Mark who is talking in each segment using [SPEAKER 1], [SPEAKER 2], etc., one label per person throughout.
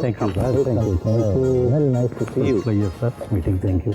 [SPEAKER 1] Thank you, sir. Thank you. Very nice to see you. Pleasure, sir. Meeting. Thank you.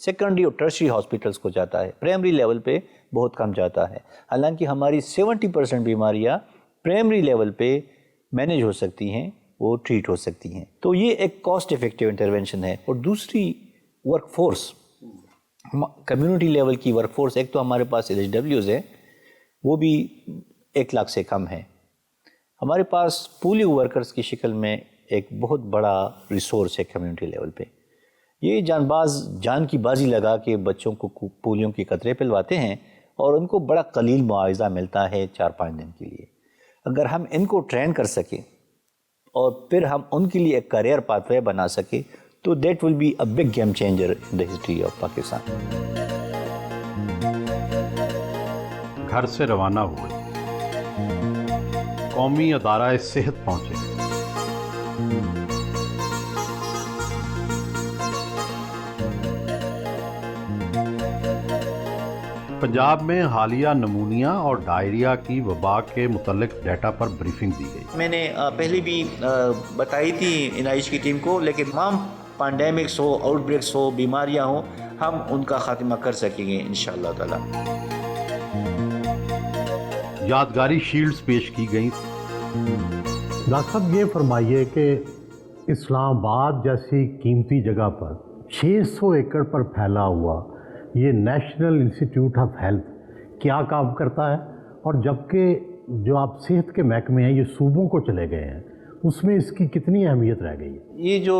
[SPEAKER 2] Secondary اور tertiary hospitals کو جاتا ہے، primary level پہ بہت کم جاتا ہے، حالانکہ ہماری 70% بیماریاں پرائمری لیول پہ مینیج ہو سکتی ہیں، وہ ٹریٹ ہو سکتی ہیں۔ تو یہ ایک کاسٹ افیکٹیو انٹرونشن ہے۔ اور دوسری ورک فورس، کمیونٹی لیول کی ورک فورس، ایک تو ہمارے پاس LHWs ہے، وہ بھی 1 لاکھ سے کم ہے۔ ہمارے پاس پولیو ورکرز کی شکل میں ایک بہت بڑا ریسورس ہے کمیونٹی لیول پہ۔ یہ جان کی بازی لگا کے بچوں کو پولیو کے قطرے پلواتے ہیں اور ان کو بڑا قلیل معاوضہ ملتا ہے 4-5 دن کے لیے۔ اگر ہم ان کو ٹرین کر سکیں اور پھر ہم ان کے لیے ایک کیریئر پاتھ وے بنا سکیں تو that will be a big game changer in the history of Pakistan.
[SPEAKER 3] گھر سے روانہ ہوئے، قومی ادارہ صحت پہنچے، پنجاب میں حالیہ نمونیا اور ڈائریا کی وبا کے متعلق ڈیٹا پر بریفنگ دی گئی۔
[SPEAKER 4] میں نے پہلے بھی بتائی تھی NIH کی ٹیم کو، لیکن تمام پینڈیمکس ہو، آؤٹ بریکس ہو، بیماریاں ہوں، ہم ان کا خاتمہ کر سکیں گے انشاءاللہ تعالی۔
[SPEAKER 3] یادگاری شیلڈز پیش کی گئیں۔
[SPEAKER 1] ڈاکٹر صاحب یہ فرمائیے کہ اسلام آباد جیسی قیمتی جگہ پر 600 ایکڑ پر پھیلا ہوا یہ نیشنل انسٹیٹیوٹ آف ہیلتھ کیا کام کرتا ہے؟ اور جبکہ جو آپ صحت کے محکمے ہیں یہ صوبوں کو چلے گئے ہیں، اس میں اس کی کتنی اہمیت رہ گئی ہے؟
[SPEAKER 2] یہ جو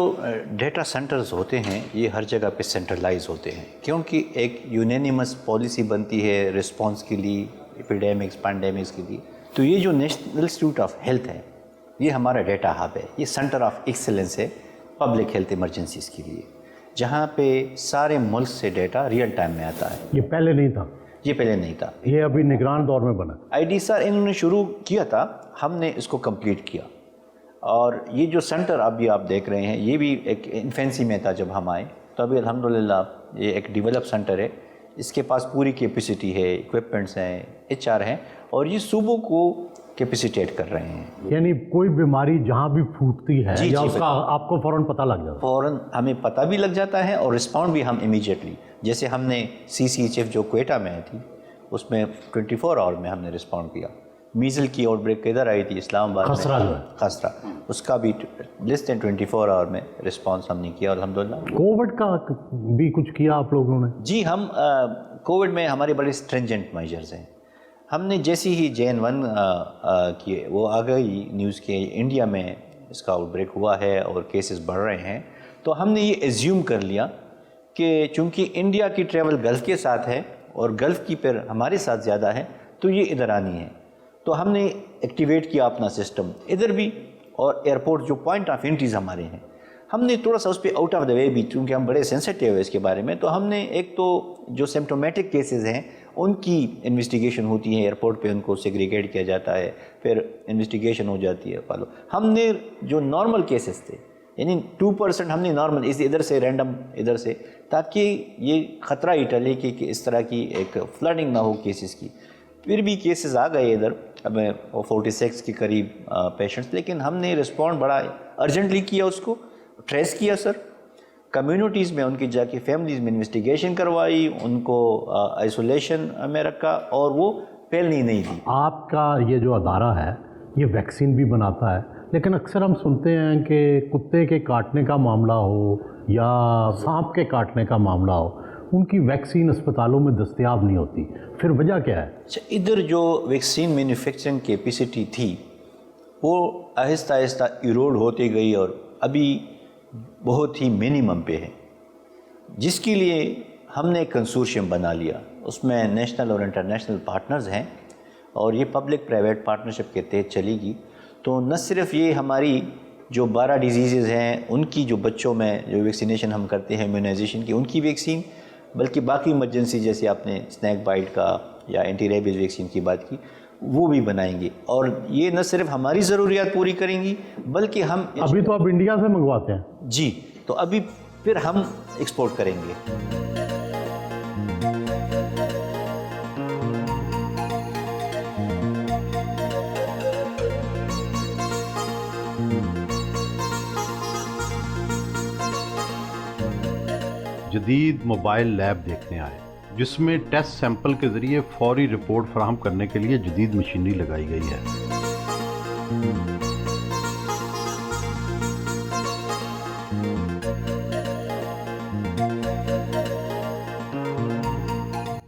[SPEAKER 2] ڈیٹا سینٹرز ہوتے ہیں یہ ہر جگہ پہ سینٹرلائز ہوتے ہیں، کیونکہ ایک یونینیمس پالیسی بنتی ہے رسپانس کے لیے، ایپیڈیمکس پینڈیمکس کے لیے۔ تو یہ جو نیشنل انسٹیٹیوٹ آف ہیلتھ ہے یہ ہمارا ڈیٹا ہب ہے، یہ سینٹر آف ایکسلنس ہے پبلک ہیلتھ ایمرجنسیز کے لیے، جہاں پہ سارے ملک سے ڈیٹا ریئل ٹائم میں آتا ہے۔
[SPEAKER 1] یہ پہلے نہیں تھا؟
[SPEAKER 2] یہ پہلے نہیں تھا،
[SPEAKER 1] یہ ابھی نگران دور میں بنا۔
[SPEAKER 2] IDSR انہوں نے شروع کیا تھا، ہم نے اس کو کمپلیٹ کیا، اور یہ جو سینٹر ابھی آپ دیکھ رہے ہیں یہ بھی ایک انفینسی میں تھا جب ہم آئے، تو ابھی الحمدللہ یہ ایک ڈیولپ سینٹر ہے، اس کے پاس پوری کیپیسٹی ہے، اکوپمنٹس ہیں، HR ہیں، اور یہ صوبوں کو کیپیسیٹیٹ کر رہے ہیں۔
[SPEAKER 1] یعنی کوئی بیماری جہاں بھی پھوٹتی ہے
[SPEAKER 2] جی
[SPEAKER 1] یا
[SPEAKER 2] جی
[SPEAKER 1] اس کا آپ کو فوراً پتہ لگ جاتا ہے؟
[SPEAKER 2] فوراً ہمیں پتہ بھی لگ جاتا ہے اور رسپونڈ بھی ہم امیجیٹلی، جیسے ہم نے CCHF جو کوئٹہ میں تھی اس میں 24 آور میں ہم نے رسپونڈ کیا۔ میزل کی آؤٹ بریک ادھر آئی تھی اسلام آباد میں،
[SPEAKER 1] خسرہ جو ہے،
[SPEAKER 2] خسرہ، اس کا بھی لیس دین 24 آور میں رسپانس ہم نے کیا الحمدللہ۔
[SPEAKER 1] کووڈ کا بھی کچھ کیا آپ لوگوں نے؟
[SPEAKER 2] جی، ہم کووڈ میں ہمارے بڑے اسٹرینجنٹ میجرز ہیں۔ ہم نے جیسی ہی JN1 کی وہ آ گئی نیوز کے انڈیا میں اس کا آؤٹ بریک ہوا ہے اور کیسز بڑھ رہے ہیں، تو ہم نے یہ ایزیوم کر لیا کہ چونکہ انڈیا کی ٹریول گلف کے ساتھ ہے اور گلف کی پھر ہمارے ساتھ زیادہ ہے تو یہ ادھر آنی ہے، تو ہم نے ایکٹیویٹ کیا اپنا سسٹم ادھر بھی، اور ایئرپورٹ جو پوائنٹ آف انٹریز ہمارے ہیں ہم نے تھوڑا سا اس پہ آؤٹ آف دا وے بھی، چونکہ ہم بڑے سینسیٹیو ہیں اس کے بارے میں، تو ہم نے ایک تو جو سمپٹومیٹک کیسز ہیں ان کی انویسٹیگیشن ہوتی ہے، ایئرپورٹ پہ ان کو سیگریگیٹ کیا جاتا ہے، پھر انویسٹیگیشن ہو جاتی ہے فالو۔ ہم نے جو نارمل کیسز تھے یعنی 2% ہم نے نارمل ادھر سے رینڈم ادھر سے، تاکہ یہ خطرہ ہی ٹلے کہ اس طرح کی ایک فلڈنگ نہ ہو کیسز کی۔ پھر بھی کیسز آ گئے ادھر، اب 46 کے قریب پیشنٹس، لیکن ہم نے رسپونڈ بڑا ارجنٹلی کیا، اس کو ٹریس کیا سر، کمیونٹیز میں ان کی جا کے فیملیز میں انویسٹیگیشن کروائی، ان کو آئسولیشن میں رکھا اور وہ پھیلنی نہیں دی۔
[SPEAKER 1] آپ کا یہ جو ادارہ ہے یہ ویکسین بھی بناتا ہے، لیکن اکثر ہم سنتے ہیں کہ کتے کے کاٹنے کا معاملہ ہو یا سانپ کے کاٹنے کا معاملہ ہو، ان کی ویکسین اسپتالوں میں دستیاب نہیں ہوتی، پھر وجہ کیا ہے؟
[SPEAKER 2] اچھا، ادھر جو ویکسین مینوفیکچرنگ کیپیسٹی تھی وہ آہستہ آہستہ ایروڈ ہوتی گئی اور ابھی بہت ہی منیمم پہ ہے، جس کے لیے ہم نے ایک کنسورشیم بنا لیا، اس میں نیشنل اور انٹرنیشنل پارٹنرز ہیں اور یہ پبلک پرائیویٹ پارٹنرشپ کے تحت چلے گی۔ تو نہ صرف یہ ہماری جو 12 ڈیزیزز ہیں ان کی جو بچوں میں جو ویکسینیشن ہم کرتے ہیں امیونائزیشن کی، ان کی ویکسین، بلکہ باقی ایمرجنسی جیسے آپ نے اسنیک بائٹ کا یا اینٹی ریبیز ویکسین کی بات کی وہ بھی بنائیں گے، اور یہ نہ صرف ہماری ضروریات پوری کریں گی بلکہ ہم
[SPEAKER 1] ابھی تو آپ انڈیا سے منگواتے ہیں؟
[SPEAKER 2] جی، تو ابھی پھر ہم ایکسپورٹ کریں گے۔
[SPEAKER 3] جدید موبائل لیب دیکھنے آئے جس میں ٹیسٹ سیمپل کے ذریعے فوری رپورٹ فراہم کرنے کے لیے جدید مشینری لگائی گئی ہے۔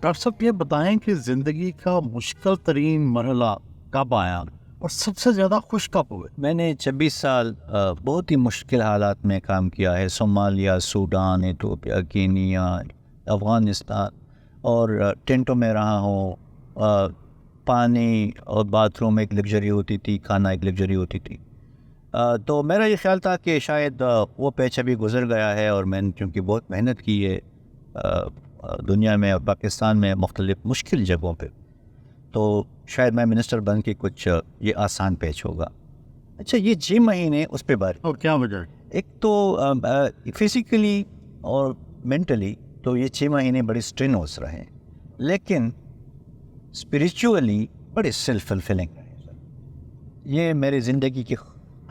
[SPEAKER 1] ڈاکٹر صاحب یہ بتائیں کہ زندگی کا مشکل ترین مرحلہ کب آیا اور سب سے زیادہ خوش کب ہوئے؟
[SPEAKER 2] میں نے 26 سال بہت ہی مشکل حالات میں کام کیا ہے، Somalia, Sudan, Ethiopia, Kenya, Afghanistan, اور ٹینٹوں میں رہا ہوں۔ پانی اور باتھ روم ایک لگژری ہوتی تھی، کھانا ایک لگژری ہوتی تھی۔ تو میرا یہ خیال تھا کہ شاید وہ پیچ ابھی گزر گیا ہے، اور میں نے چونکہ بہت محنت کی ہے دنیا میں اور پاکستان میں مختلف مشکل جگہوں پہ، تو شاید میں منسٹر بن کے کچھ یہ آسان پیچ ہوگا۔ اچھا، یہ 6 مہینے اس پہ بات،
[SPEAKER 1] اور کیا وجہ؟
[SPEAKER 2] ایک تو فزیکلی اور مینٹلی تو یہ 6 مہینے بڑے اسٹرینوس رہے، لیکن اسپریچولی بڑے سیلف فلفلنگ رہے سر۔ یہ میری زندگی کی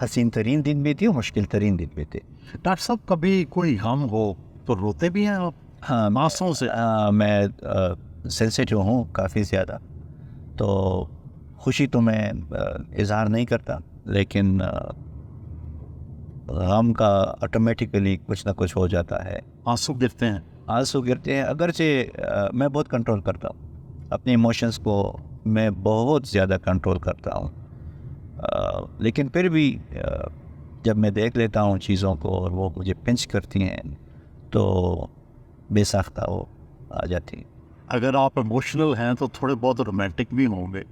[SPEAKER 2] حسین ترین دن بھی تھی اور مشکل ترین دن بھی تھے۔
[SPEAKER 1] ڈاکٹر صاحب کبھی کوئی غم ہو تو روتے بھی ہیں آپ؟
[SPEAKER 2] ہاں،
[SPEAKER 1] ماسوں سے؟
[SPEAKER 2] میں سینسیٹیو ہوں کافی زیادہ، تو خوشی تو میں اظہار نہیں کرتا، لیکن غم کا آٹومیٹیکلی کچھ نہ کچھ ہو جاتا ہے،
[SPEAKER 1] آنسو گرتے ہیں؟
[SPEAKER 2] آنسو گرتے ہیں۔ اگرچہ میں بہت کنٹرول کرتا ہوں اپنے ایموشنز کو، میں بہت زیادہ کنٹرول کرتا ہوں، لیکن پھر بھی جب میں دیکھ لیتا ہوں چیزوں کو اور وہ مجھے پنچ کرتی ہیں تو بے ساختہ وہ آ جاتی ہیں۔
[SPEAKER 1] اگر آپ ایموشنل ہیں تو تھوڑے بہت رومانٹک بھی ہوں گے،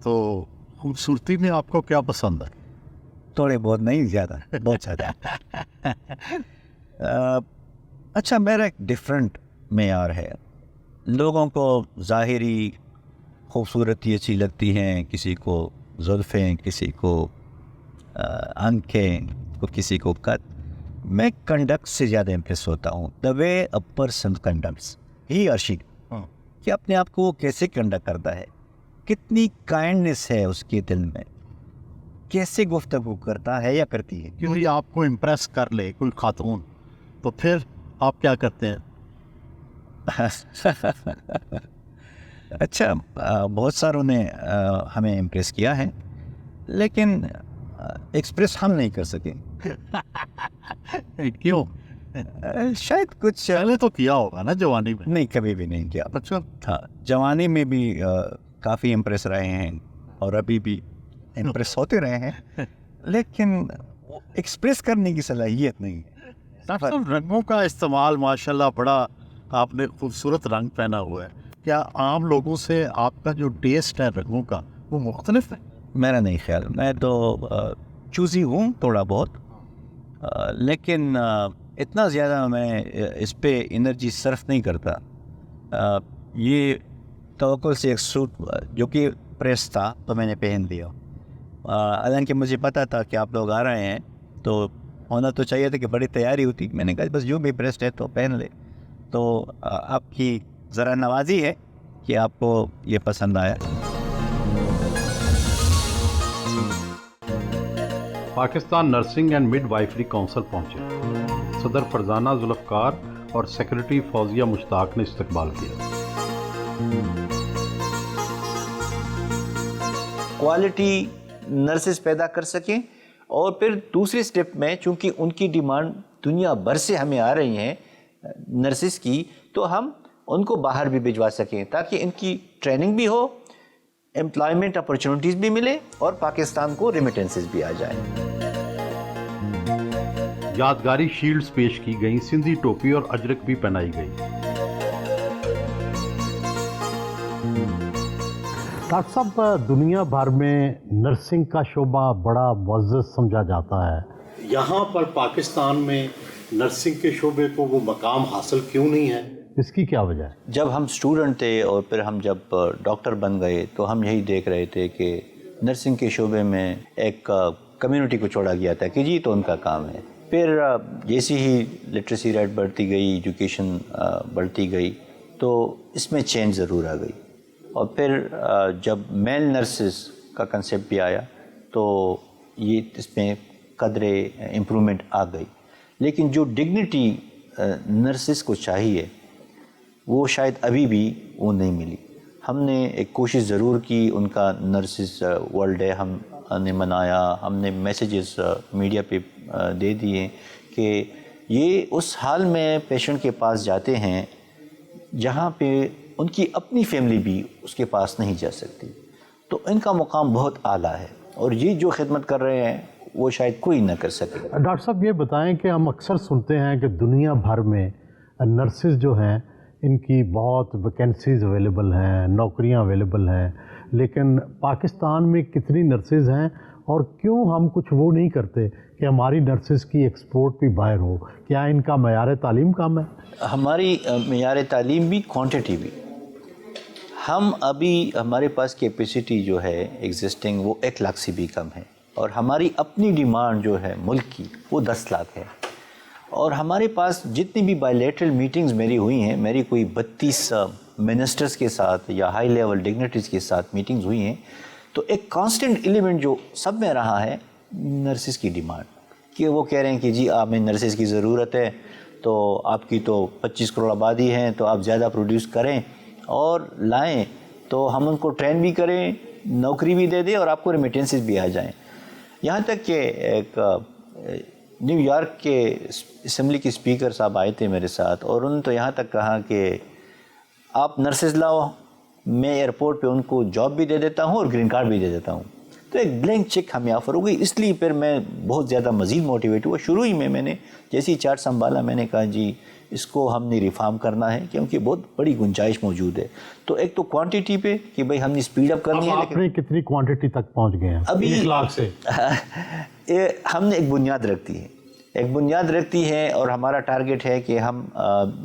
[SPEAKER 1] تو خوبصورتی میں آپ کو کیا پسند ہے؟
[SPEAKER 2] تھوڑے بہت نہیں، زیادہ، بہت زیادہ۔ اچھا، میرا ایک ڈفرینٹ معیار ہے۔ لوگوں کو ظاہری خوبصورتی اچھی لگتی ہیں، کسی کو زلفیں، کسی کو آنکھیں، کسی کو قد۔ میں کنڈکٹ سے زیادہ امپریس ہوتا ہوں، دا وے اے پرسن کنڈکٹس ہی اور شی، کہ اپنے آپ کو وہ کیسے کنڈکٹ کرتا ہے، کتنی کائنڈنیس ہے اس کے دل میں، کیسے گفتگو کرتا ہے یا کرتی ہے۔
[SPEAKER 1] کیونکہ آپ کو امپریس کر لے کوئی خاتون تو پھر آپ کیا کرتے ہیں؟
[SPEAKER 2] اچھا، بہت ساروں نے ہمیں امپریس کیا ہے، لیکن ایکسپریس ہم نہیں کر سکے۔
[SPEAKER 1] کیوں؟
[SPEAKER 2] شاید کچھ
[SPEAKER 1] پہلے تو کیا ہوگا نا جوانی میں؟
[SPEAKER 2] نہیں، کبھی بھی نہیں کیا۔
[SPEAKER 1] اچھا،
[SPEAKER 2] ہاں، جوانی میں بھی کافی امپریس رہے ہیں اور ابھی بھی امپریس ہوتے رہے ہیں، لیکن ایکسپریس کرنے کی صلاحیت نہیں ہے۔
[SPEAKER 1] ڈاکٹر صاحب، رنگوں کا استعمال ماشاءاللہ بڑا، آپ نے خوبصورت رنگ پہنا ہوا ہے، کیا عام لوگوں سے آپ کا جو ٹیسٹ ہے رنگوں کا وہ مختلف ہے؟
[SPEAKER 2] میرا نہیں خیال، میں تو چوزی ہوں تھوڑا بہت، لیکن اتنا زیادہ میں اس پہ انرجی صرف نہیں کرتا۔ یہ توقع سے ایک سوٹ جو کہ پریس تھا تو میں نے پہن لیا، حالانکہ مجھے پتا تھا کہ آپ لوگ آ رہے ہیں تو ہونا تو چاہیے تھا کہ بڑی تیاری ہوتی، میں نے کہا بس جو بھی پریسڈ ہے تو پہن لے۔ تو آپ کی ذرا نوازی ہے کہ آپ کو یہ پسند آیا۔
[SPEAKER 3] Pakistan Nursing and Midwifery Council پہنچے، صدر فرزانہ ذوالفقار اور سیکرٹری فوزیہ مشتاق نے استقبال کیا۔
[SPEAKER 4] کوالٹی نرسز پیدا کر سکیں، اور پھر دوسرے سٹیپ میں چونکہ ان کی ڈیمانڈ دنیا بھر سے ہمیں آ رہی ہیں نرسز کی، تو ہم ان کو باہر بھی بھجوا سکیں تاکہ ان کی ٹریننگ بھی ہو، امپلائمنٹ اپرچونٹیز بھی ملے اور پاکستان کو ریمیٹنسز بھی آ جائیں۔
[SPEAKER 3] یادگاری شیلڈز پیش کی گئیں، سندھی ٹوپی اور اجرک بھی پہنائی گئی۔
[SPEAKER 1] ڈاکٹر صاحب، دنیا بھر میں نرسنگ کا شعبہ بڑا معزز سمجھا جاتا ہے، یہاں پر پاکستان میں نرسنگ کے شعبے کو وہ مقام حاصل کیوں نہیں ہے؟ اس کی کیا وجہ ہے؟
[SPEAKER 2] جب ہم اسٹوڈنٹ تھے اور پھر ہم جب ڈاکٹر بن گئے تو ہم یہی دیکھ رہے تھے کہ نرسنگ کے شعبے میں ایک کمیونٹی کو چھوڑا گیا تھا کہ جی تو ان کا کام ہے۔ پھر جیسی ہی لٹریسی ریٹ بڑھتی گئی، ایجوکیشن بڑھتی گئی، تو اس میں چینج ضرور آ گئی۔ اور پھر جب میل نرسز کا کنسیپٹ بھی آیا تو یہ اس میں قدرے امپرومنٹ آ گئی، لیکن جو ڈگنیٹی
[SPEAKER 4] نرسز کو چاہیے وہ شاید ابھی بھی وہ نہیں ملی. ہم نے ایک کوشش ضرور کی, ان کا نرسز ورلڈ ڈے ہم نے منایا, ہم نے میسیجز میڈیا پہ دے دیے کہ یہ اس حال میں پیشنٹ کے پاس جاتے ہیں جہاں پہ ان کی اپنی فیملی بھی اس کے پاس نہیں جا سکتی. تو ان کا مقام بہت اعلیٰ ہے, اور یہ جو خدمت کر رہے ہیں وہ شاید کوئی نہ کر سکے.
[SPEAKER 1] ڈاکٹر صاحب یہ بتائیں کہ ہم اکثر سنتے ہیں کہ دنیا بھر میں نرسز جو ہیں ان کی بہت ویکینسیز اویلیبل ہیں, نوکریاں اویلیبل ہیں, لیکن پاکستان میں کتنی نرسز ہیں اور کیوں ہم کچھ وہ نہیں کرتے کہ ہماری نرسز کی ایکسپورٹ بھی باہر ہو؟ کیا ان کا معیار تعلیم کم ہے؟
[SPEAKER 4] ہماری معیار تعلیم بھی, کوانٹٹی بھی. ہم ابھی ہمارے پاس کیپیسٹی جو ہے ایگزسٹنگ وہ 1 لاکھ سے بھی کم ہے, اور ہماری اپنی ڈیمانڈ جو ہے ملک کی وہ 10 لاکھ ہے. اور ہمارے پاس جتنی بھی بائیلیٹرل میٹنگز میری ہوئی ہیں, میری کوئی 32 منسٹرز کے ساتھ یا ہائی لیول ڈگنیٹریز کے ساتھ میٹنگز ہوئی ہیں, تو ایک کانسٹنٹ ایلیمنٹ جو سب میں رہا ہے نرسز کی ڈیمانڈ, کہ وہ کہہ رہے ہیں کہ جی آپ میں نرسز کی ضرورت ہے, تو آپ کی تو 25 کروڑ آبادی ہے, تو آپ زیادہ پروڈیوس کریں اور لائیں, تو ہم ان کو ٹرین بھی کریں, نوکری بھی دے دیں, اور آپ کو ریمیٹنسز بھی آ جائیں. یہاں تک کہ ایک نیو یارک کے اسمبلی کے اسپیکر صاحب آئے تھے میرے ساتھ, اور انہوں نے تو یہاں تک کہا کہ آپ نرسز لاؤ, میں ایئرپورٹ پہ ان کو جاب بھی دے دیتا ہوں اور گرین کارڈ بھی دے دیتا ہوں. تو ایک بلینک چیک ہمیں آفر ہو گئی. اس لیے پھر میں بہت زیادہ مزید موٹیویٹ ہوا. شروع ہی میں نے جیسی چارٹ سنبھالا, میں نے کہا جی اس کو ہم نے ریفارم کرنا ہے, کیونکہ بہت بڑی گنجائش موجود ہے. تو ایک تو کوانٹٹی پہ کہ بھئی ہم نے اسپیڈ اپ کرنی ہے,
[SPEAKER 1] لیکن کتنی کوانٹٹی تک پہنچ گئے ہیں
[SPEAKER 4] ابھی
[SPEAKER 1] 1 لاکھ سے؟
[SPEAKER 4] ہم نے ایک بنیاد رکھتی ہے, اور ہمارا ٹارگٹ ہے کہ ہم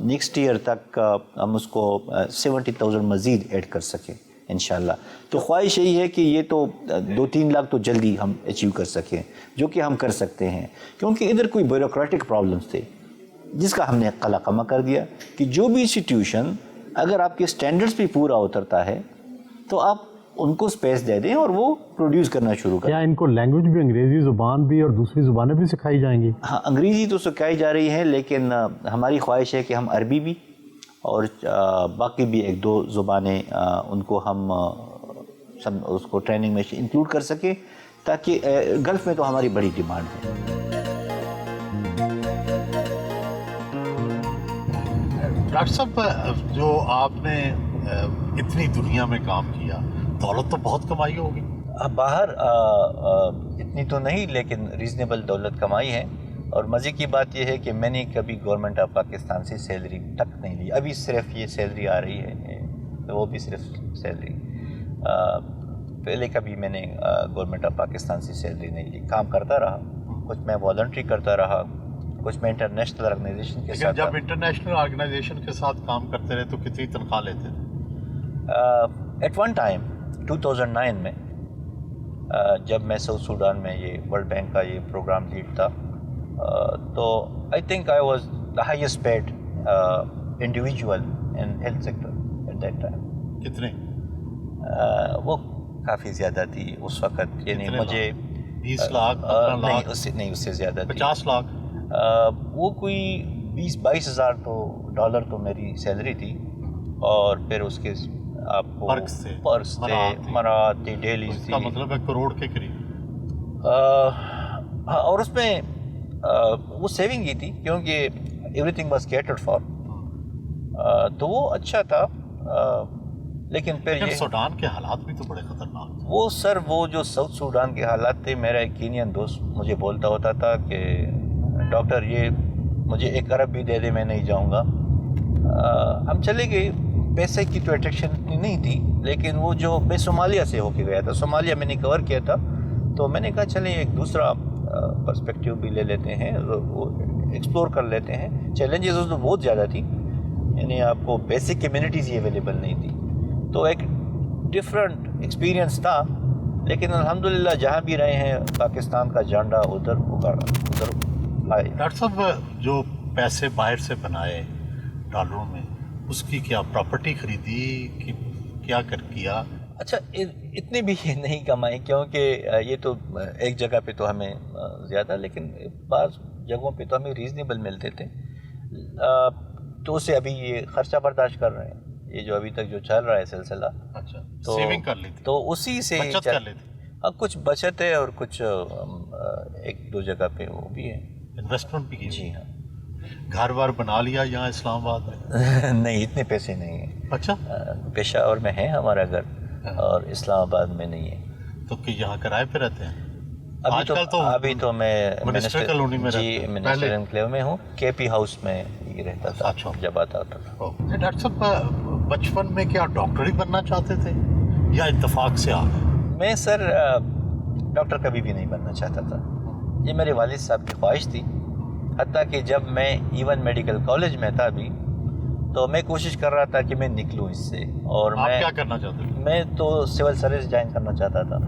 [SPEAKER 4] نیکسٹ ایئر تک ہم اس کو 70,000 مزید ایڈ کر سکیں انشاءاللہ. تو خواہش یہی ہے کہ یہ تو 2-3 لاکھ تو جلدی ہم اچیو کر سکیں, جو کہ ہم کر سکتے ہیں, کیونکہ ادھر کوئی بیوروکریٹک پرابلمس تھے جس کا ہم نے قلعہ کر دیا کہ جو بھی انسٹیٹیوشن اگر آپ کے سٹینڈرڈز پہ پورا اترتا ہے تو آپ ان کو سپیس دے دیں اور وہ پروڈیوس کرنا شروع کریں.
[SPEAKER 1] کیا ان کو لینگویج بھی, انگریزی زبان بھی اور دوسری زبانیں بھی سکھائی جائیں گی؟
[SPEAKER 4] ہاں, انگریزی تو سکھائی جا رہی ہے, لیکن ہماری خواہش ہے کہ ہم عربی بھی اور باقی بھی 1-2 زبانیں ان کو ہم اس کو ٹریننگ میں انکلوڈ کر سکیں, تاکہ گلف میں تو ہماری بڑی ڈیمانڈ ہے.
[SPEAKER 1] ڈاکٹر صاحب جو آپ نے اتنی دنیا میں کام کیا, دولت تو بہت کمائی ہوگی؟
[SPEAKER 4] باہر اتنی تو نہیں, لیکن ریزنیبل دولت کمائی ہے. اور مزے کی بات یہ ہے کہ میں نے کبھی گورنمنٹ آف پاکستان سے سیلری تک نہیں لی. ابھی صرف یہ سیلری آ رہی ہے, تو وہ بھی صرف سیلری. پہلے کبھی میں نے گورنمنٹ آف پاکستان سے سیلری نہیں لی. کام کرتا رہا, کچھ میں والنٹری کرتا رہا, کچھ میں انٹرنیشنل آرگنائزیشن کے ساتھ.
[SPEAKER 1] جب انٹرنیشنل آرگنائزیشن کے ساتھ کام کرتے رہے تو کتنی تنخواہ لیتے تھے؟
[SPEAKER 4] ایٹ ون ٹائم 2009 میں جب میں ساؤتھ سوڈان میں یہ ورلڈ بینک کا یہ پروگرام لیڈ تھا, تو I think I was the highest paid individual in health sector at that time.
[SPEAKER 1] کتنے؟
[SPEAKER 4] وہ کافی زیادہ تھی اس وقت, یعنی مجھے
[SPEAKER 1] 20 لاکھ
[SPEAKER 4] نہیں, اس سے زیادہ تھی.
[SPEAKER 1] 50 لاکھ
[SPEAKER 4] وہ کوئی 20-22 ہزار تو ڈالر تو میری سیلری تھی, اور پھر اس کے آپ کو پرکس تھے, مرات تھی, ڈیلیز تھی.
[SPEAKER 1] مطلب 1 کروڑ کے قریب.
[SPEAKER 4] اور اس میں وہ سیونگ ہی تھی, کیونکہ every thing was catered for, تو وہ اچھا تھا. لیکن پھر یہ
[SPEAKER 1] سوڈان کے حالات بھی تو بڑے خطرناک تھے.
[SPEAKER 4] وہ سر, وہ جو ساؤتھ سوڈان کے حالات تھے, میرا ایک کینین دوست مجھے بولتا ہوتا تھا کہ ڈاکٹر یہ مجھے 1 ارب بھی دے دے, میں نہیں جاؤں گا. ہم چلے گئے, پیسے کی تو اٹریکشن اتنی نہیں تھی, لیکن وہ جو میں صومالیہ سے ہو کے گیا تھا, صومالیہ میں نے کور کیا تھا, تو میں نے کہا چلیں ایک دوسرا پرسپیکٹیو بھی لے لیتے ہیں, وہ ایکسپلور کر لیتے ہیں. چیلنجز اس میں بہت زیادہ تھی, یعنی آپ کو بیسک کمیونٹیز ہی اویلیبل نہیں تھی, تو ایک ڈفرینٹ ایکسپیرینس تھا. لیکن الحمدللہ جہاں بھی رہے ہیں پاکستان کا جھنڈا ادھر اگاڑا, ادھر لائے.
[SPEAKER 1] ڈاکٹر صاحب جو پیسے باہر سے بنائے ڈالروں میں, اس کی کیا پراپرٹی خریدی کہ کیا کیا؟
[SPEAKER 4] اچھا, اتنے بھی نہیں کمائے, کیونکہ یہ تو ایک جگہ پہ تو ہمیں زیادہ, لیکن بعض جگہوں پہ تو ہمیں ریزنیبل ملتے تھے. تو اسے ابھی یہ خرچہ برداشت کر رہے ہیں، یہ جو ابھی تک جو چل رہا ہے سلسلہ،
[SPEAKER 3] اچھا
[SPEAKER 4] تو
[SPEAKER 3] سیونگ کر لی تھی،
[SPEAKER 4] تو اسی سے
[SPEAKER 3] بچت کر لی تھی،
[SPEAKER 4] کچھ بچت ہے اور کچھ ایک دو جگہ پہ وہ بھی ہے۔
[SPEAKER 3] انویسٹمنٹ بھی کی؟
[SPEAKER 4] جی ہاں۔
[SPEAKER 3] گھر وار بنا لیا یہاں اسلام آباد میں؟
[SPEAKER 4] نہیں، اتنے پیسے نہیں ہیں۔
[SPEAKER 3] اچھا،
[SPEAKER 4] پشاور میں ہے ہمارا گھر اور اسلام آباد میں نہیں ہے۔
[SPEAKER 3] تو کہ یہاں کرائے پہ رہتے ہیں؟
[SPEAKER 4] ابھی تو میں
[SPEAKER 3] منسٹر کالونی میں
[SPEAKER 4] جی منسٹر انکلیو میں ہوں، کے پی ہاؤس میں یہ رہتا تھا
[SPEAKER 3] اچھا،
[SPEAKER 4] جب آتا تھا۔
[SPEAKER 3] ڈاکٹر صاحب بچپن میں کیا ڈاکٹر ہی بننا چاہتے تھے یا اتفاق سے آ گئے؟
[SPEAKER 4] میں سر ڈاکٹر کبھی بھی نہیں بننا چاہتا تھا، یہ میرے والد صاحب کی خواہش تھی، حتیٰ کہ جب میں ایون میڈیکل کالج میں تھا ابھی تو میں کوشش کر رہا تھا کہ میں نکلوں اس سے، اور
[SPEAKER 3] آپ کیا کرنا چاہتے تھے؟
[SPEAKER 4] میں تو سول سروس جوائن کرنا چاہتا تھا،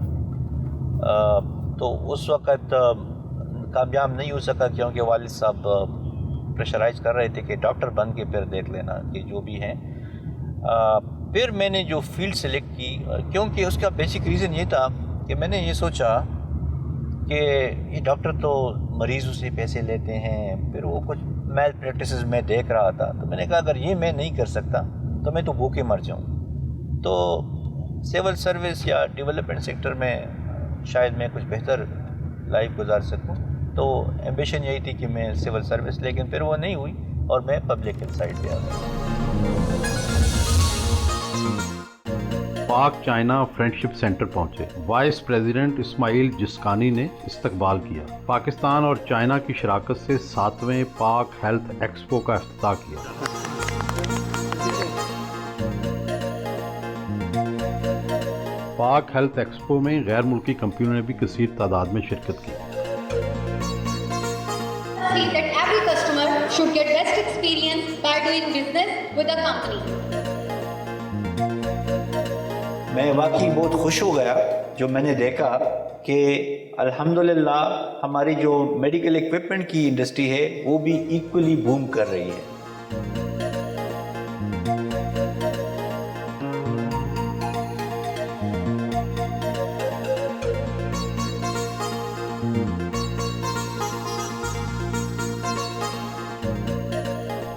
[SPEAKER 4] تو اس وقت کامیاب نہیں ہو سکا کیونکہ والد صاحب پریشرائز کر رہے تھے کہ ڈاکٹر بن کے پھر دیکھ لینا کہ جو بھی ہیں۔ پھر میں نے جو فیلڈ سلیکٹ کی، کیونکہ اس کا بیسک ریزن یہ تھا کہ میں نے یہ سوچا کہ یہ ڈاکٹر تو مریضوں سے پیسے لیتے ہیں، پھر وہ کچھ میل پریکٹسز میں دیکھ رہا تھا، تو میں نے کہا اگر یہ میں نہیں کر سکتا تو میں تو بھوکے مر جاؤں، تو سول سروس یا ڈیولپمنٹ سیکٹر میں شاید میں کچھ بہتر لائف گزار سکوں، تو ایمبیشن یہی تھی کہ میں سول سروس، لیکن پھر وہ نہیں ہوئی اور میں پبلک ہیلتھ سائڈ پہ آ گیا۔
[SPEAKER 3] پاک چائنا فرینڈشپ سینٹر پہنچے، وائس پریزیڈنٹ اسماعیل جسکانی نے استقبال کیا۔ پاکستان اور چائنا کی شراکت سے 7ویں پاک ہیلتھ ایکسپو کا افتتاح کیا۔ پاک ہیلتھ ایکسپو میں غیر ملکی کمپنیوں نے بھی کثیر تعداد میں شرکت کی۔
[SPEAKER 5] That every customer should get best experience by doing business with a company.
[SPEAKER 4] میں واقعی بہت خوش ہو گیا جو میں نے دیکھا کہ الحمدللہ ہماری جو میڈیکل ایکوپمنٹ کی انڈسٹری ہے وہ بھی ایکولی بوم کر رہی ہے۔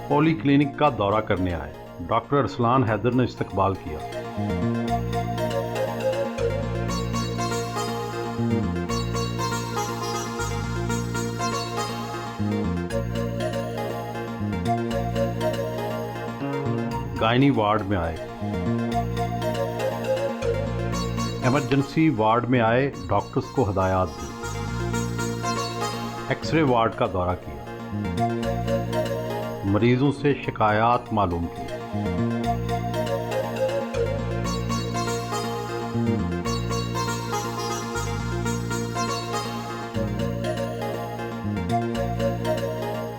[SPEAKER 3] پولی کلینک کا دورہ کرنے آئے، ڈاکٹر ارسلان حیدر نے استقبال کیا۔ گائنی وارڈ میں آئے، ایمرجنسی وارڈ میں آئے، ڈاکٹرز کو ہدایات دی۔ ایکس رے وارڈ کا دورہ کیا، مریضوں سے شکایات معلوم کی۔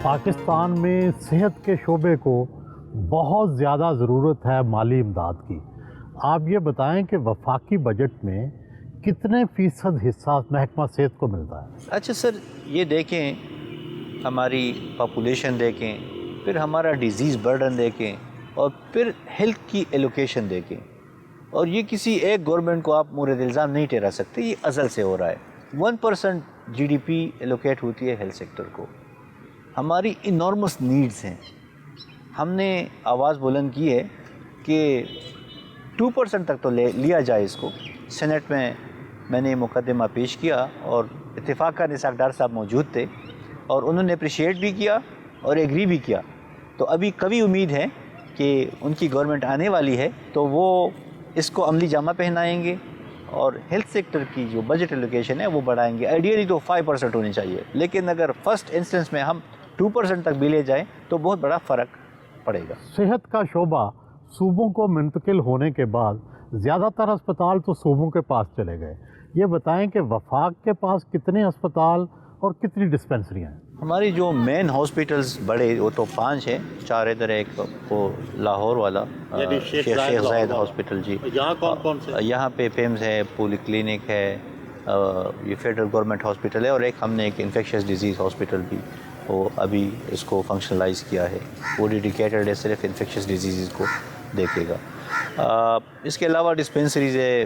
[SPEAKER 1] پاکستان میں صحت کے شعبے کو بہت زیادہ ضرورت ہے مالی امداد کی۔ آپ یہ بتائیں کہ وفاقی بجٹ میں کتنے فیصد حصہ محکمہ صحت کو ملتا ہے؟
[SPEAKER 4] اچھا سر، یہ دیکھیں ہماری پاپولیشن دیکھیں، پھر ہمارا ڈیزیز برڈن دیکھیں، اور پھر ہیلتھ کی ایلوکیشن دیکھیں، اور یہ کسی ایک گورنمنٹ کو آپ مورد الزام نہیں ٹھہرا سکتے، یہ ازل سے ہو رہا ہے۔ 1% جی ڈی پی ایلوکیٹ ہوتی ہے ہیلتھ سیکٹر کو۔ ہماری انارمس نیڈز ہیں، ہم نے آواز بلند کی ہے کہ 2% تک تو لیا جائے اس کو۔ سینٹ میں نے مقدمہ پیش کیا اور اتفاقاً اسحاق ڈار صاحب موجود تھے اور انہوں نے اپریشیٹ بھی کیا اور ایگری بھی کیا، تو ابھی کبھی امید ہے کہ ان کی گورنمنٹ آنے والی ہے تو وہ اس کو عملی جامہ پہنائیں گے اور ہیلتھ سیکٹر کی جو بجٹ ایلوکیشن ہے وہ بڑھائیں گے۔ آئیڈیلی تو 5% ہونی چاہیے، لیکن اگر فرسٹ انسٹنس میں ہم 2% تک بھی لے جائیں تو بہت بڑا فرق پڑے گا۔
[SPEAKER 1] صحت کا شعبہ صوبوں کو منتقل ہونے کے بعد زیادہ تر اسپتال تو صوبوں کے پاس چلے گئے۔ یہ بتائیں کہ وفاق کے پاس کتنے اسپتال اور کتنی ڈسپنسریاں ہیں؟
[SPEAKER 4] ہماری جو مین ہاسپٹلز بڑے وہ تو 5 ہیں، 4 ادھر، ایک وہ لاہور والا شیخ زاید ہاسپٹل، جی
[SPEAKER 3] یہاں کون کون سے؟
[SPEAKER 4] یہاں پہ پیمز ہے، پولی کلینک ہے، یہ فیڈرل گورنمنٹ ہاسپٹل ہے، اور ایک ہم نے ایک انفیکشس ڈیزیز ہاسپٹل بھی وہ ابھی اس کو فنکشنلائز کیا ہے، وہ ڈیڈیکیٹڈ ہے، صرف انفیکشس ڈیزیز کو دیکھے گا۔ اس کے علاوہ ڈسپینسریز ہے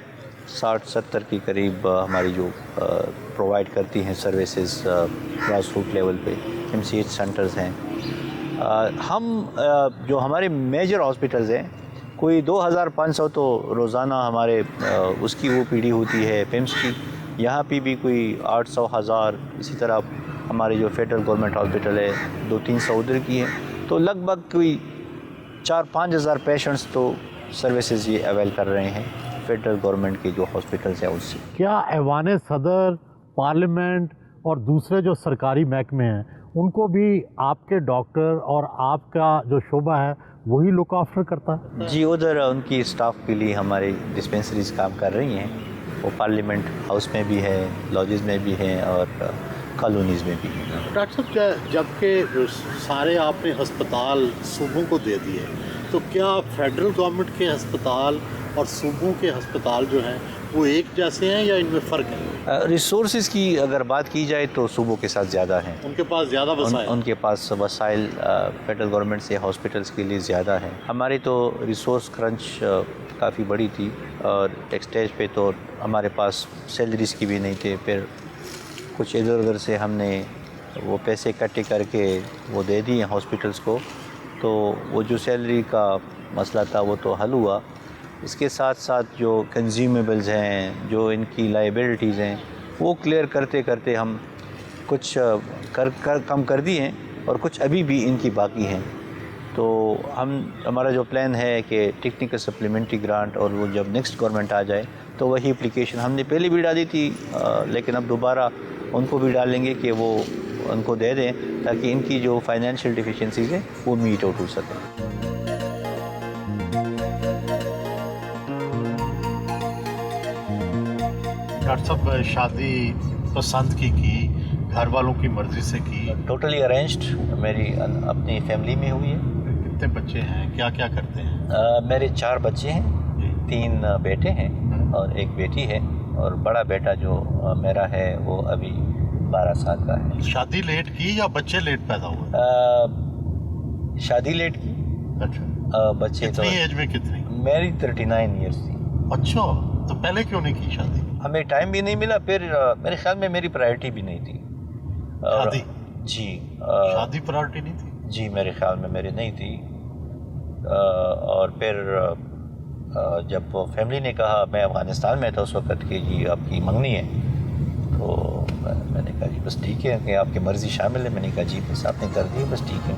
[SPEAKER 4] 60-70 کی قریب ہماری جو پرووائڈ کرتی ہیں سروسز گراس روٹ لیول پہ، MCH سینٹرز ہیں،
[SPEAKER 2] ہم جو ہمارے میجر ہاسپٹلز ہیں کوئی 2500 تو روزانہ ہمارے اس کی وہ پیڑھی ہوتی ہے پیمس کی. یہاں پہ بھی کوئی 800-1000. اسی طرح ہمارے جو فیڈرل گورنمنٹ ہاسپٹل ہے 200-300 ادھر کی ہیں. تو لگ بھگ کوئی 4-5 ہزار پیشنٹس تو سروسز یہ اویل کر رہے ہیں فیڈرل گورنمنٹ کے جو ہاسپٹلس ہیں اس سے.
[SPEAKER 1] کیا ایوان صدر، پارلیمنٹ اور دوسرے جو سرکاری محکمے ہیں ان کو بھی آپ کے ڈاکٹر اور آپ کا جو شعبہ ہے وہی لک آفٹر کرتا ہے؟
[SPEAKER 2] جی ادھر ان کی اسٹاف کے لیے ہماری ڈسپینسریز کام کر رہی ہیں. وہ پارلیمنٹ ہاؤس میں بھی ہے، لاجز میں بھی ہیں اور کالونیز میں بھی ہیں.
[SPEAKER 1] ڈاکٹر صاحب جبکہ سارے آپ نے ہسپتال صوبوں کو دے دیے تو کیا فیڈرل گورنمنٹ کے ہسپتال اور صوبوں کے ہسپتال جو ہیں وہ ایک جیسے ہیں یا ان میں فرق ہے؟
[SPEAKER 2] ریسورسز کی اگر بات کی جائے تو صوبوں کے ساتھ زیادہ ہیں.
[SPEAKER 1] ان کے پاس زیادہ وسائل
[SPEAKER 2] ان کے پاس وسائل فیڈرل گورنمنٹ سے ہاسپٹلس کے لیے زیادہ ہیں. ہماری تو ریسورس کرنچ کافی بڑی تھی اور ایک سٹیج پہ تو ہمارے پاس سیلریز کی بھی نہیں تھے. پھر کچھ ادھر ادھر سے ہم نے وہ پیسے اکٹھے کر کے وہ دے دیے ہاسپٹلس کو. تو وہ جو سیلری کا مسئلہ تھا وہ تو حل ہوا. اس کے ساتھ ساتھ جو کنزیومیبلز ہیں، جو ان کی لائبلٹیز ہیں، وہ کلیئر کرتے کرتے ہم کچھ کم کر دی ہیں اور کچھ ابھی بھی ان کی باقی ہیں. تو ہمارا جو پلان ہے کہ ٹیکنیکل سپلیمنٹری گرانٹ اور وہ جب نیکسٹ گورنمنٹ آ جائے تو وہی اپلیکیشن ہم نے پہلے بھی ڈالی تھی لیکن اب دوبارہ ان کو بھی ڈالیں گے کہ وہ ان کو دے دیں تاکہ ان کی جو فائنینشیل ڈیفیشنسیز ہیں وہ میٹ آؤٹ ہو سکیں.
[SPEAKER 1] ڈاکٹر صاحب شادی پسند کی گھر والوں کی مرضی سے کی؟
[SPEAKER 2] ٹوٹلی ارینجڈ میری اپنی فیملی میں ہوئی ہے.
[SPEAKER 1] کتنے بچے ہیں، کیا کیا کرتے ہیں؟
[SPEAKER 2] میرے 4 بچے ہیں، 3 بیٹے ہیں اور 1 بیٹی ہے. اور بڑا بیٹا جو میرا ہے وہ ابھی 12 سال کا ہے.
[SPEAKER 1] شادی لیٹ کی یا بچے لیٹ پیدا ہوئے؟
[SPEAKER 2] شادی لیٹ کی.
[SPEAKER 1] اچھا.
[SPEAKER 2] بچے تو
[SPEAKER 1] کتنی ایج میں کتنی؟
[SPEAKER 2] میری 39 ایئرس تھی.
[SPEAKER 1] اچھا، تو پہلے کیوں نہیں کی شادی؟
[SPEAKER 2] ہمیں ٹائم بھی نہیں ملا. پھر میرے خیال میں میری پرائرٹی بھی نہیں تھی.
[SPEAKER 1] شادی؟
[SPEAKER 2] جی
[SPEAKER 1] شادی پرائرٹی نہیں تھی؟
[SPEAKER 2] جی میرے خیال میں میری نہیں تھی. اور پھر جب فیملی نے کہا، میں افغانستان میں تھا اس وقت کہ جی آپ کی منگنی ہے، تو میں نے کہا جی بس ٹھیک ہے کہ آپ کی مرضی شامل ہے. میں نے کہا جی بس آپ نے کر دی بس ٹھیک ہے.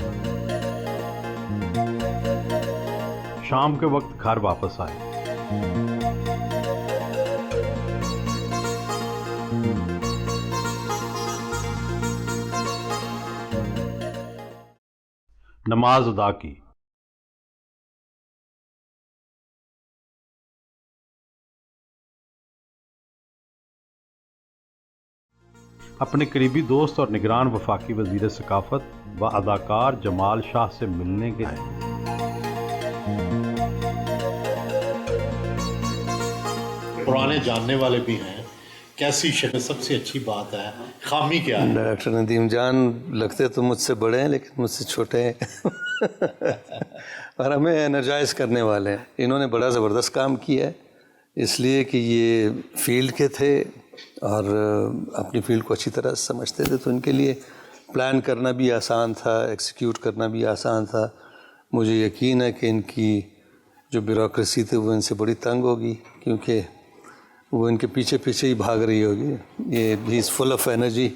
[SPEAKER 3] شام کے وقت گھر واپس آئے. نماز ادا کی. اپنے قریبی دوست اور نگران وفاقی وزیر ثقافت و اداکار جمال شاہ سے ملنے گئے.
[SPEAKER 1] پرانے جاننے والے بھی ہیں، کیسی شکل سب سے اچھی بات ہے، خامی کیا ہے؟
[SPEAKER 6] ڈاکٹر ندیم جان لگتے تو مجھ سے بڑے ہیں لیکن مجھ سے چھوٹے ہیں اور ہمیں انرجائز کرنے والے ہیں. انہوں نے بڑا زبردست کام کیا ہے اس لیے کہ یہ فیلڈ کے تھے اور اپنی فیلڈ کو اچھی طرح سمجھتے تھے، تو ان کے لیے پلان کرنا بھی آسان تھا، ایکسیکیوٹ کرنا بھی آسان تھا. مجھے یقین ہے کہ ان کی جو بیوروکریسی تھی وہ ان سے بڑی تنگ ہوگی کیونکہ وہ ان کے پیچھے پیچھے ہی بھاگ رہی ہوگی. یہ ہی از فل آف انرجی.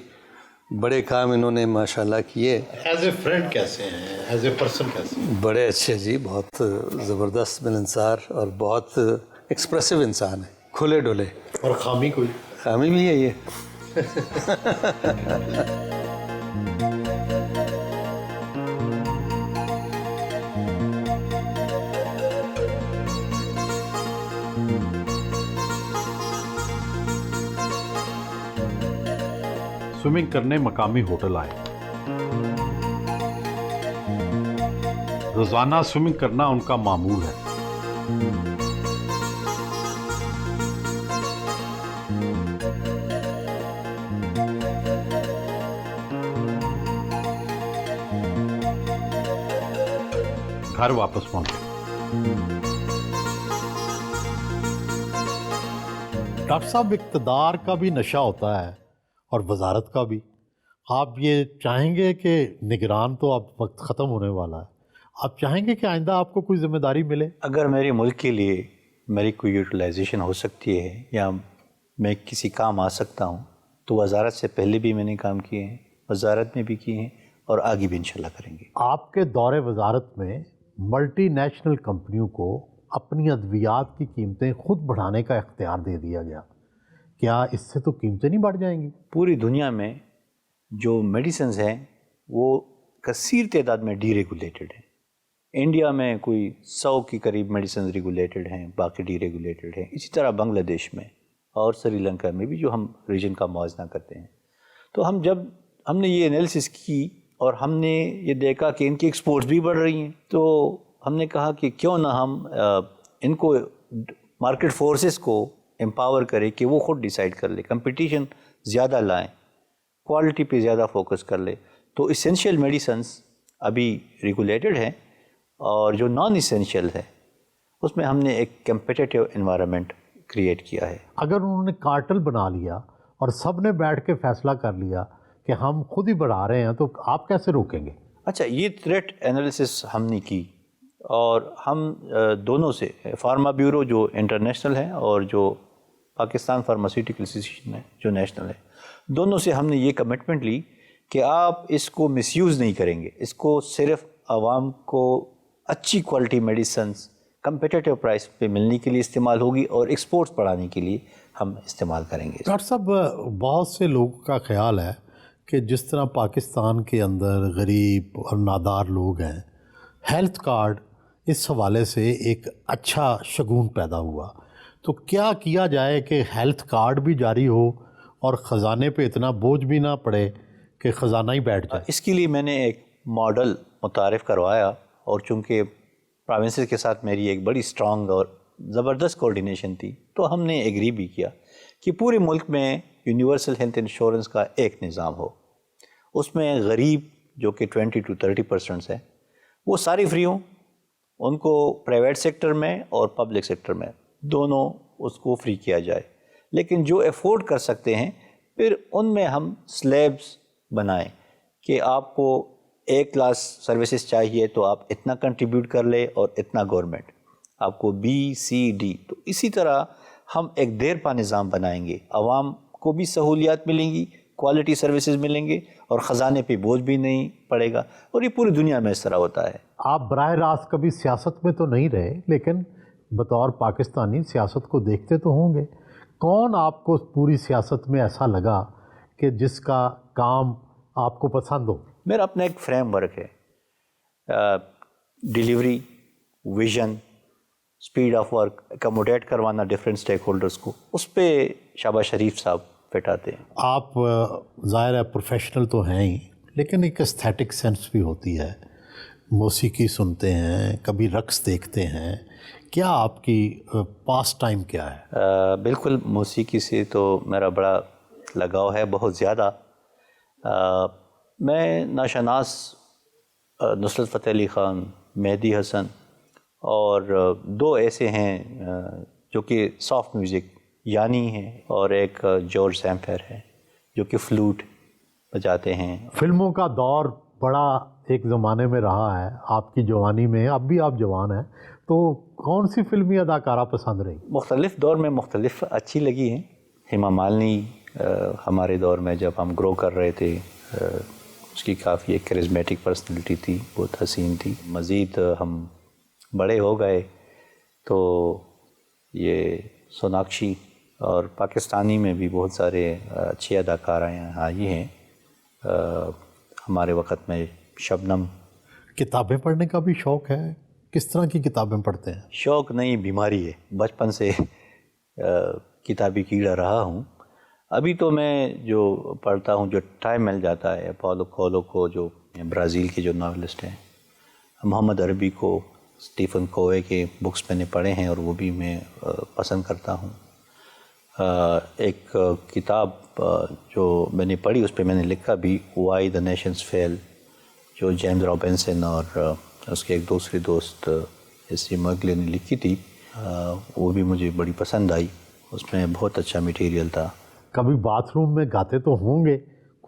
[SPEAKER 6] بڑے کام انہوں نے ماشاءاللہ کیے.
[SPEAKER 1] ایز اے فرینڈ کیسے ہیں، ایز اے پرسن کیسے ہیں؟
[SPEAKER 6] بڑے اچھے جی، بہت زبردست ملنسار اور بہت ایکسپریسو انسان ہے، کھلے ڈولے.
[SPEAKER 1] اور خامی کوئی؟
[SPEAKER 6] خامی بھی ہے یہ.
[SPEAKER 3] سوئمنگ کرنے مقامی ہوٹل آئے. روزانہ سوئمنگ کرنا ان کا معمول ہے. گھر واپس پہنچے.
[SPEAKER 1] ڈاکٹر صاحب اقتدار کا بھی نشہ ہوتا ہے اور وزارت کا بھی، آپ یہ چاہیں گے کہ نگران تو اب وقت ختم ہونے والا ہے، آپ چاہیں گے کہ آئندہ آپ کو کوئی ذمہ داری ملے؟
[SPEAKER 2] اگر میرے ملک کے لیے میری کوئی یوٹیلائزیشن ہو سکتی ہے یا میں کسی کام آ سکتا ہوں تو وزارت سے پہلے بھی میں نے کام کیے ہیں، وزارت میں بھی کیے ہیں اور آگے بھی انشاءاللہ کریں گے۔
[SPEAKER 1] آپ کے دور وزارت میں ملٹی نیشنل کمپنیوں کو اپنی ادویات کی قیمتیں خود بڑھانے کا اختیار دے دیا گیا، کیا اس سے تو قیمتیں نہیں بڑھ جائیں گی؟
[SPEAKER 2] پوری دنیا میں جو میڈیسنز ہیں وہ کثیر تعداد میں ڈی ریگولیٹڈ ہیں۔ انڈیا میں کوئی 100 کے قریب میڈیسنز ریگولیٹڈ ہیں، باقی ڈی ریگولیٹڈ ہیں۔ اسی طرح بنگلہ دیش میں اور سری لنکا میں بھی جو ہم ریجن کا موازنہ کرتے ہیں، تو جب ہم نے یہ انالیسس کی اور ہم نے یہ دیکھا کہ ان کی ایکسپورٹس بھی بڑھ رہی ہیں، تو ہم نے کہا کہ کیوں نہ ہم ان کو مارکیٹ فورسز کو امپاور کریں کہ وہ خود ڈیسائیڈ کر لے، کمپٹیشن زیادہ لائیں، کوالٹی پہ زیادہ فوکس کر لے۔ تو اسینشیل میڈیسنز ابھی ریگولیٹڈ ہیں اور جو نان اسینشیل ہے اس میں ہم نے ایک کمپیٹیٹیو انوائرمنٹ کریٹ کیا ہے۔
[SPEAKER 1] اگر انہوں نے کارٹل بنا لیا اور سب نے بیٹھ کے فیصلہ کر لیا کہ ہم خود ہی بڑھا رہے ہیں تو آپ کیسے روکیں گے؟
[SPEAKER 2] اچھا، یہ تھریٹ انالیسس ہم نے کی اور ہم دونوں سے فارما بیورو جو انٹرنیشنل ہے اور جو پاکستان فارماسیوٹیکل ایسوسیشن ہے جو نیشنل ہے، دونوں سے ہم نے یہ کمٹمنٹ لی کہ آپ اس کو مس یوز نہیں کریں گے، اس کو صرف عوام کو اچھی کوالٹی میڈیسنز کمپیٹیٹیو پرائس پہ ملنے کے لیے استعمال ہوگی اور ایکسپورٹس بڑھانے کے لیے ہم استعمال کریں گے۔
[SPEAKER 1] ڈاکٹر صاحب، بہت سے لوگوں کا خیال ہے کہ جس طرح پاکستان کے اندر غریب اور نادار لوگ ہیں، ہیلتھ کارڈ اس حوالے سے ایک اچھا شگون پیدا ہوا، تو کیا کیا جائے کہ ہیلتھ کارڈ بھی جاری ہو اور خزانے پہ اتنا بوجھ بھی نہ پڑے کہ خزانہ ہی بیٹھ جائے؟
[SPEAKER 2] اس کے لیے میں نے ایک ماڈل متعارف کروایا اور چونکہ پروونسز کے ساتھ میری ایک بڑی اسٹرانگ اور زبردست کوارڈینیشن تھی، تو ہم نے ایگری بھی کیا کہ پورے ملک میں یونیورسل ہیلتھ انشورنس کا ایک نظام ہو، اس میں غریب جو کہ 20 to 30% ہے وہ ساری فری ہوں، ان کو پرائیویٹ سیکٹر میں اور پبلک سیکٹر میں دونوں اس کو فری کیا جائے، لیکن جو افورڈ کر سکتے ہیں پھر ان میں ہم سلیبس بنائیں کہ آپ کو ایک کلاس سروسز چاہیے تو آپ اتنا کنٹریبیوٹ کر لیں اور اتنا گورنمنٹ، آپ کو بی سی ڈی، تو اسی طرح ہم ایک دیر پا نظام بنائیں گے، عوام کو بھی سہولیات ملیں گی، کوالٹی سروسز ملیں گے اور خزانے پہ بوجھ بھی نہیں پڑے گا، اور یہ پوری دنیا میں اس طرح ہوتا ہے۔
[SPEAKER 1] آپ براہ راست کبھی سیاست میں تو نہیں رہے، لیکن بطور پاکستانی سیاست کو دیکھتے تو ہوں گے، کون آپ کو پوری سیاست میں ایسا لگا کہ جس کا کام آپ کو پسند ہو؟
[SPEAKER 2] میرا اپنا ایک فریم ورک ہے، delivery, vision, speed of work, accommodate کروانا ڈفرینٹ اسٹیک ہولڈرز کو، اس پہ شہباز شریف صاحب فٹ آتے ہیں۔
[SPEAKER 1] آپ ظاہر ہے پروفیشنل تو ہیں ہی، لیکن ایک استھیٹک سینس بھی ہوتی ہے، موسیقی سنتے ہیں، کبھی رقص دیکھتے ہیں، کیا آپ کی پاس ٹائم کیا ہے؟
[SPEAKER 2] بالکل، موسیقی سے تو میرا بڑا لگاؤ ہے، بہت زیادہ۔ میں ناشناس نصرت فتح علی خان، مہدی حسن اور دو ایسے ہیں جو کہ سافٹ میوزک، یانی ہیں اور ایک جارج سیمپھر ہے جو کہ فلوٹ بجاتے ہیں۔
[SPEAKER 1] فلموں کا دور بڑا ایک زمانے میں رہا ہے، آپ کی جوانی میں، اب بھی آپ جوان ہیں، تو کون سی فلمی اداکارہ پسند رہی؟
[SPEAKER 2] مختلف دور میں مختلف اچھی لگی ہیں۔ ہیما مالنی ہمارے دور میں جب ہم گرو کر رہے تھے، اس کی کافی ایک کرزمیٹک پرسنالٹی تھی، بہت حسین تھی۔ مزید ہم بڑے ہو گئے تو یہ سوناکشی اور پاکستانی میں بھی بہت سارے اچھی اداکارائیں آئی ہیں ہمارے وقت میں۔ شبنم۔
[SPEAKER 1] کتابیں پڑھنے کا بھی شوق ہے؟ کس طرح کی کتابیں پڑھتے ہیں؟
[SPEAKER 2] شوق نہیں، بیماری ہے، بچپن سے کتابی کیڑا رہا ہوں۔ ابھی تو میں جو پڑھتا ہوں، جو ٹائم مل جاتا ہے، پاولو کویلو کو جو برازیل کے جو ناولسٹ ہیں، محمد عربی کو، اسٹیفن کووے کے بکس میں نے پڑھے ہیں اور وہ بھی میں پسند کرتا ہوں۔ ایک کتاب جو میں نے پڑھی اس پہ میں نے لکھا بھی، وائی دا نیشنز فیل، جو جیمز رابنسن اور اس کے ایک دوسرے دوست ایسی مرگلے نے لکھی تھی، وہ بھی مجھے بڑی پسند آئی، اس میں بہت اچھا میٹیریل تھا۔
[SPEAKER 1] کبھی باتھ روم میں گاتے تو ہوں گے،